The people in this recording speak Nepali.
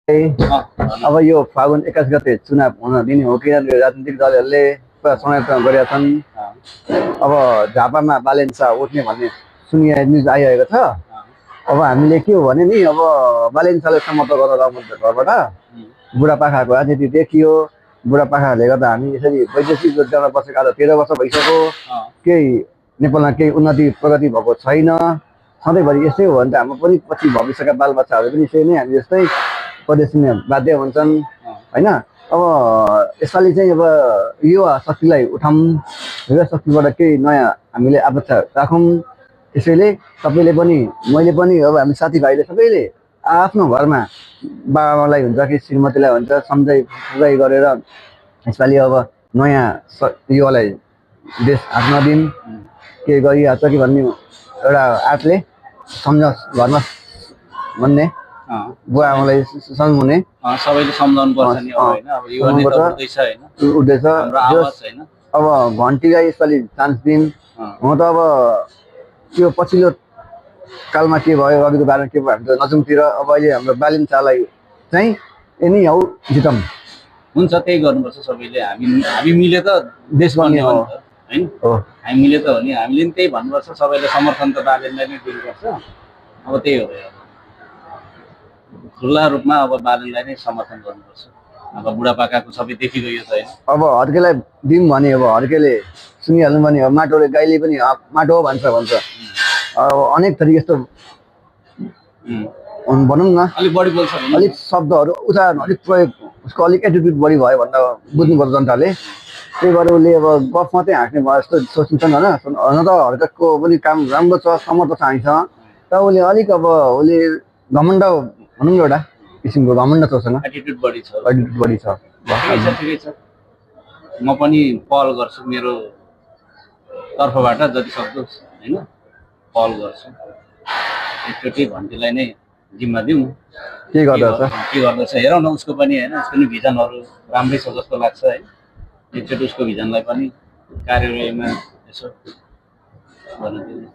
अब यो फागुन 21 गते चुनाव हुन दिने हो कि राजनीतिक दलहरूले पुरा संरक्षण गरेका छन्। अब झापामा बालेन शाह उठ्ने भन्ने न्युज आइरहेको छ। अब हामीले के हो भने नि अब बालेन शाहले समर्थन गर्न लगाउनु घरबाट बुढापाकाको राजनीति देखियो। बुढापाकाहरूले गर्दा हामी यसरी वैदेशिक रोजगारमा बसेका आज 13 वर्ष भइसक्यो। केही नेपालमा केही उन्नति प्रगति भएको छैन। सधैँभरि यस्तै हो भने त हाम्रो पनि पछि भविष्यका बालबच्चाहरू पनि यसरी नै हामी जस्तै प्रदेश बाध्य हुन्छन् होइन। अब यसपालि चाहिँ अब युवा शक्तिलाई उठाउँ, युवा शक्तिबाट केही नयाँ हामीले अपेक्षा राखौँ। त्यसैले सबैले पनि मैले पनि अब हामी साथीभाइले सबैले आफ्नो घरमा बाबालाई हुन्छ कि श्रीमतीलाई हुन्छ सम्झाइ गरेर यसपालि अब नयाँ युवालाई देश हातमा दिउँ, के गरिहाल्छ कि भन्ने एउटा आँटले सम्झोस् घरमा भन्ने बुवा आमालाई सम्झाउने सबैले सम्झाउनु पर्छ नि हैन। अब युवा नेता उठ्दैछ हैन, उठ्दैछ। अब घन्टीलाई यसपालि चान्स दिउँ। म त अब त्यो पछिल्लो कालमा के भयो अघिको बारेमा के भयो हामी त नजाउँतिर। अब अहिले हाम्रो बालेन शाहलाई चाहिँ यनी हौ जिताउँ। हुन्छ, त्यही गर्नुपर्छ सबैले। हामी मिले त देश बन्ने हो हैन। हामी मिले त हो नि, हामीले नि त्यही भन्नुपर्छ। सबैले समर्थन त बालेनलाई नै दिनुपर्छ। अब त्यही हो, खुल्ला रूपमा अब बालेनलाई नै समर्थन गर्नुपर्छ। अब बुढापाकाको सबै देखिगयो त हैन। अब हर्केलाई दिउँ भने अब हर्केले सुनिहाल्नु भने अब माटोले गाईले पनि माटो भन्छ अब अनेक थरी यस्तो भनौँ न अलिक बढी बोल्छ भने अलिक शब्दहरू उच्चारण अलिक प्रयोग उसको अलिक एटिट्युड बढी भयो भन्दा बुझ्नुपर्छ जनताले। त्यही भएर उसले अब गफ मात्रै हाँक्ने भयो जस्तो सोचिन्छन् होइन। हुन त हर्कतको पनि काम राम्रो छ, समर्थ छ हामीसँग। तर उसले अलिक अब उसले घमण्ड भनौँ न एउटा किसिमको घमण्ड छ उसँग, एटिट्युड बढी छ। ठिकै छ। म पनि पहल गर्छु मेरो तर्फबाट जति सक्दो हैन, पहल गर्छु। एकचोटि घन्टीलाई नै जिम्मा दिउँ। के गर्दछ हेरौँ न उसको पनि हैन। उसको नि भिजनहरू राम्रै छ जस्तो लाग्छ है। एकचोटि उसको भिजनलाई पनि कार्यन्वयनमा यसो गर्न दिउँ।